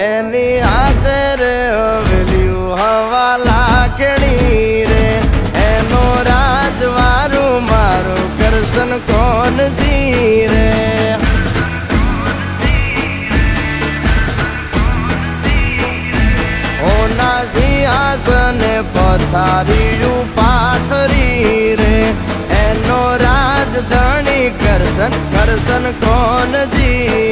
એની હાથે રે હવેલ્યું હવા લાખણી રે એનો રાજવારું મારું કરશન કોણ જી રે ઓના સિંહાસને પથારીયું પાથરી રે એનો રાજધણી કરશન કરશન કોણ જી